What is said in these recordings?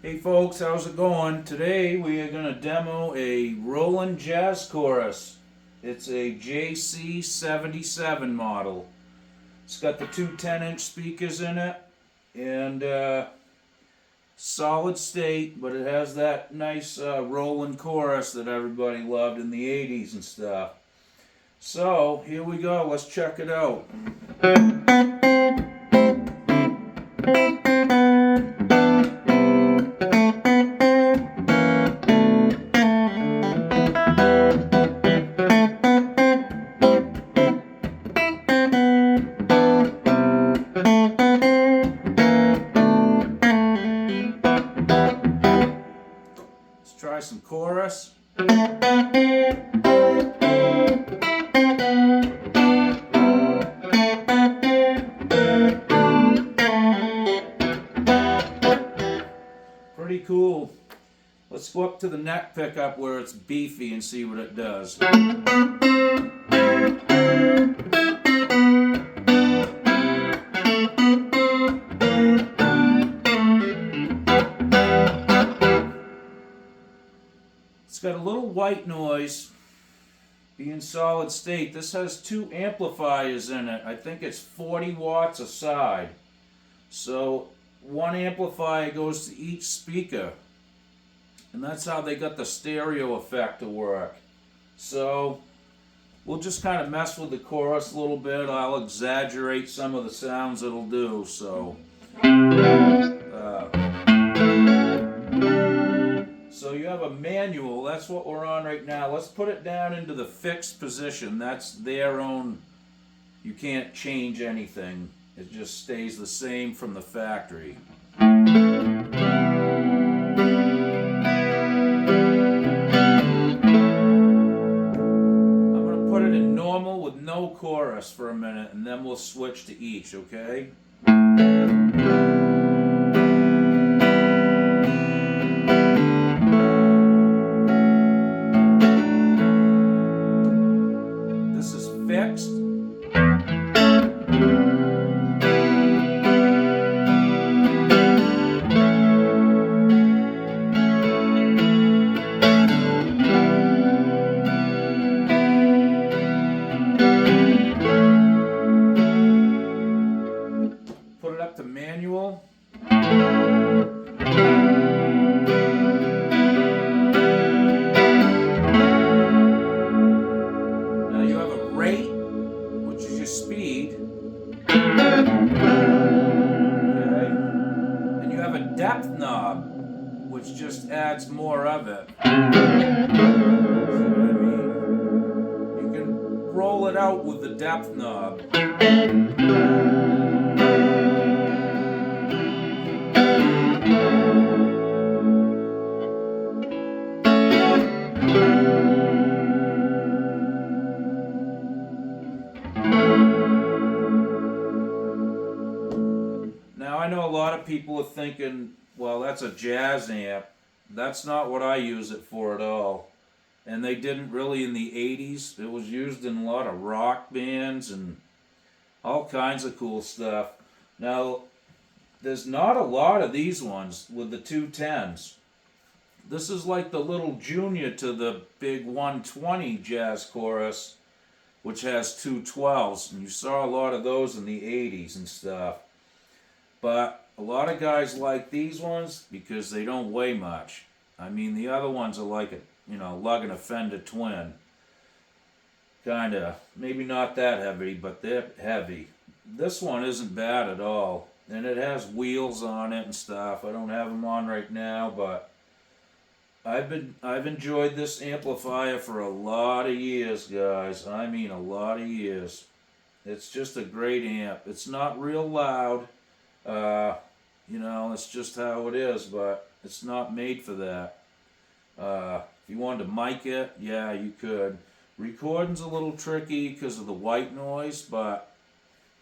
Hey folks, how's it going? Today we are going to demo a Roland jazz chorus. It's a JC77 model. It's got the two 10-inch speakers in it and solid state, but it has that nice Roland chorus that everybody loved in the 80s and stuff. So here we go, let's check it out. Try some chorus. Pretty cool. Let's go up to the neck pickup where it's beefy and see what it does. It's got a little white noise, being solid state. This has two amplifiers in it. I think it's 40 watts a side. So one amplifier goes to each speaker. And that's how they got the stereo effect to work. So we'll just kind of mess with the chorus a little bit. I'll exaggerate some of the sounds it'll do. So you have a manual, that's what we're on right now. Let's put it down into the fixed position. That's their own, you can't change anything. It just stays the same from the factory. I'm going to put it in normal with no chorus for a minute and then we'll switch to each, okay? Fixed. Put it up to manual. Speed. Okay. And you have a depth knob, which just adds more of it. See what I mean? You can roll it out with the depth knob. Now I know a lot of people are thinking, well, that's a jazz amp. That's not what I use it for at all. And they didn't really in the 80s. It was used in a lot of rock bands and all kinds of cool stuff. Now, there's not a lot of these ones with the 210s. This is like the little junior to the big 120 jazz chorus, which has 212s. And you saw a lot of those in the 80s and stuff. But a lot of guys like these ones because they don't weigh much. I mean, the other ones are like lugging a Fender Twin. Kinda, maybe not that heavy, but they're heavy. This one isn't bad at all. And it has wheels on it and stuff. I don't have them on right now, but I've enjoyed this amplifier for a lot of years, guys. I mean a lot of years. It's just a great amp. It's not real loud. It's just how it is, but it's not made for that. If you wanted to mic it, yeah, you could. Recording's a little tricky because of the white noise, but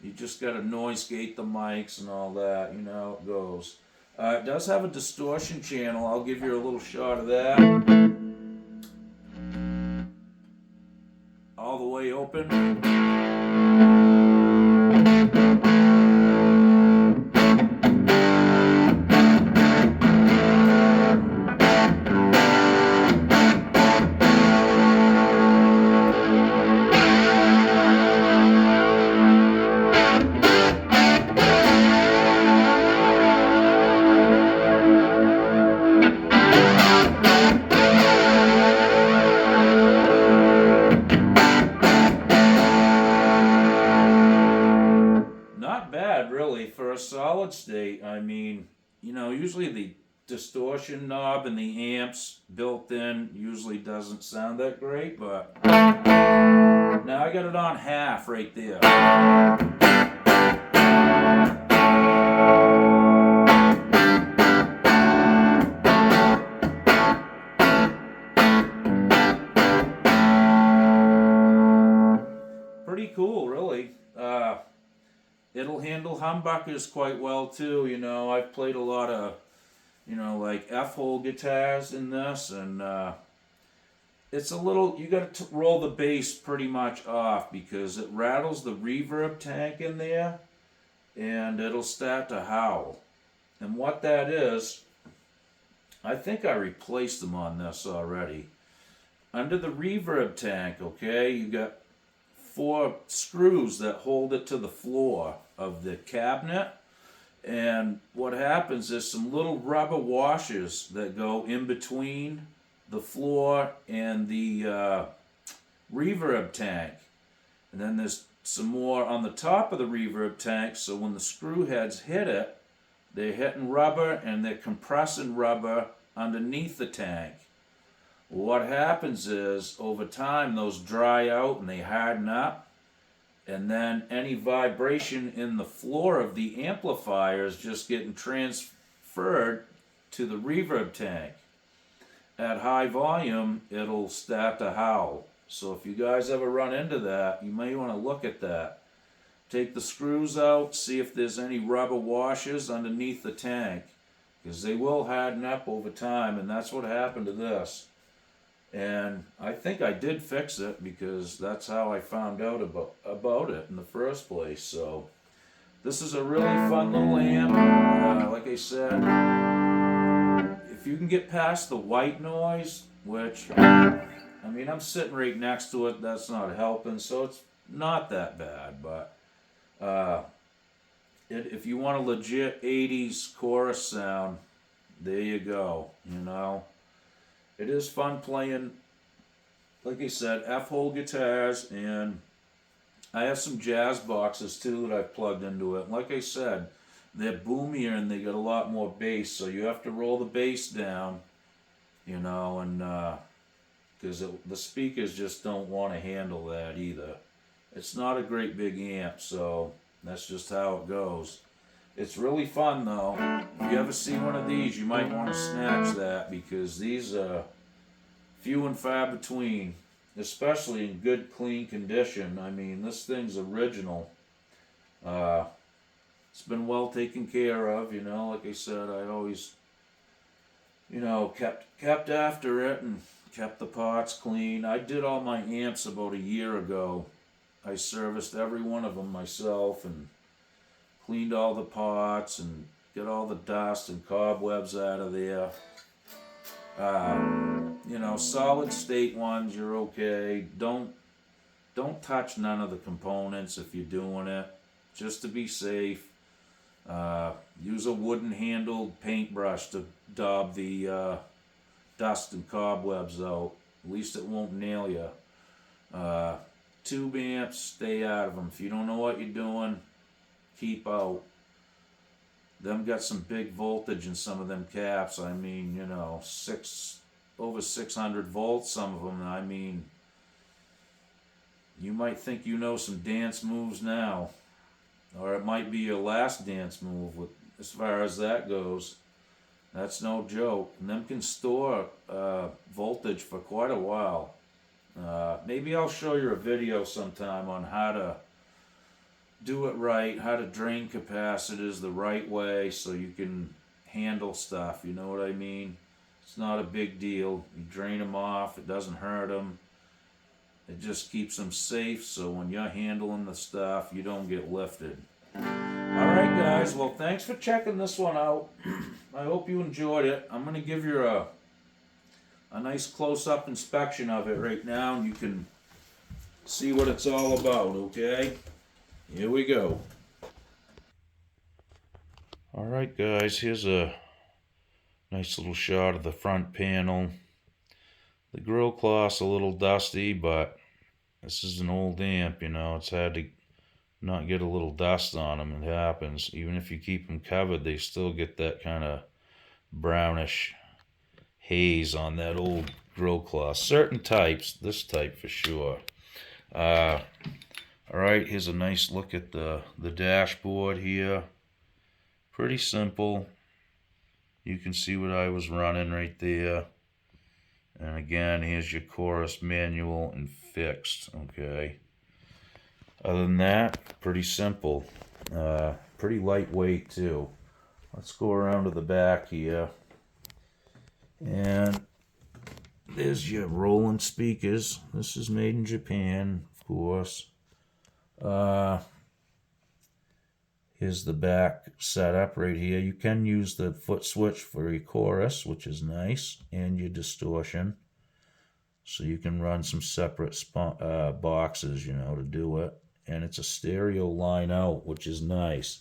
you just got to noise gate the mics and all that, you know how it goes. It does have a distortion channel. I'll give you a little shot of that. All the way open. not bad really for a solid state. I mean, you know, usually the distortion knob and the amps built in usually doesn't sound that great, but now I got it on half right there. Pretty cool, really. It'll handle humbuckers quite well too. You know, I've played a lot of, you know, like F-hole guitars in this, and it's a little, you got to roll the bass pretty much off because it rattles the reverb tank in there, and it'll start to howl. And what that is, I think I replaced them on this already. Under the reverb tank, okay, you got 4 screws that hold it to the floor of the cabinet. And what happens is some little rubber washers that go in between the floor and the reverb tank. And then there's some more on the top of the reverb tank, so when the screw heads hit it, they're hitting rubber and they're compressing rubber underneath the tank. What happens is, over time, those dry out and they harden up, and then any vibration in the floor of the amplifier is just getting transferred to the reverb tank. At high volume, it'll start to howl. So if you guys ever run into that, you may want to look at that. Take the screws out, see if there's any rubber washers underneath the tank, because they will harden up over time, and that's what happened to this. And I think I did fix it because that's how I found out about it in the first place. So this is a really fun little amp. Like I said, if you can get past the white noise, which, I mean, I'm sitting right next to it, that's not helping, so it's not that bad. But if you want a legit 80s chorus sound, there you go, you know. It is fun playing, like I said, F-hole guitars, and I have some jazz boxes too that I've plugged into it. And like I said, they're boomier and they got a lot more bass, so you have to roll the bass down, you know, and because the speakers just don't want to handle that either. It's not a great big amp, so that's just how it goes. It's really fun though. If you ever see one of these, you might want to snatch that, because these are few and far between, especially in good, clean condition. I mean, this thing's original. It's been well taken care of, you know. Like I said, I always, you know, kept after it and kept the parts clean. I did all my amps about a year ago. I serviced every one of them myself and cleaned all the parts and get all the dust and cobwebs out of there. You know, solid state ones, you're okay. Don't touch none of the components if you're doing it, just to be safe. Use a wooden handled paintbrush to daub the dust and cobwebs out. At least it won't nail you. Tube amps, stay out of them. If you don't know what you're doing, keep out. Them got some big voltage in some of them caps. I mean, you know, over 600 volts, some of them. I mean, you might think you know some dance moves now, or it might be your last dance move as far as that goes. That's no joke. And them can store voltage for quite a while. Maybe I'll show you a video sometime on how to do it right, how to drain capacitors the right way so you can handle stuff, you know what I mean? It's not a big deal. You drain them off, it doesn't hurt them. It just keeps them safe, so when you're handling the stuff, you don't get lifted. Alright guys, well thanks for checking this one out. I hope you enjoyed it. I'm going to give you a nice close-up inspection of it right now, and you can see what it's all about, okay? Here we go. Alright guys, here's a nice little shot of the front panel. The grill cloth's a little dusty, but this is an old amp, you know, it's had to not get a little dust on them. It happens. Even if you keep them covered, they still get that kind of brownish haze on that old grill cloth. Certain types, this type for sure. All right, here's a nice look at the dashboard here. Pretty simple. You can see what I was running right there. And again, here's your chorus manual and fixed, okay. Other than that, pretty simple. Pretty lightweight too. Let's go around to the back here. And there's your Roland speakers. This is made in Japan, of course. Here's the back setup right here. You can use the foot switch for your chorus, which is nice, and your distortion. So you can run some separate boxes, you know, to do it. And it's a stereo line out, which is nice.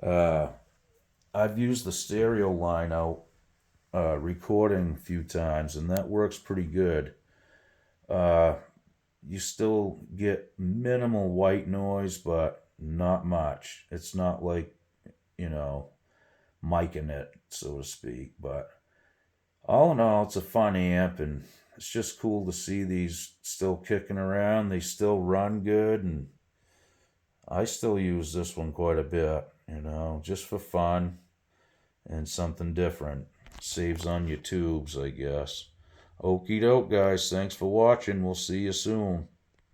I've used the stereo line out recording a few times, and that works pretty good. You still get minimal white noise, but not much. It's not like, you know, micing it, so to speak. But all in all, it's a fun amp, and it's just cool to see these still kicking around. They still run good, and I still use this one quite a bit, you know, just for fun and something different. Saves on your tubes, I guess. Okie doke, guys. Thanks for watching. We'll see you soon.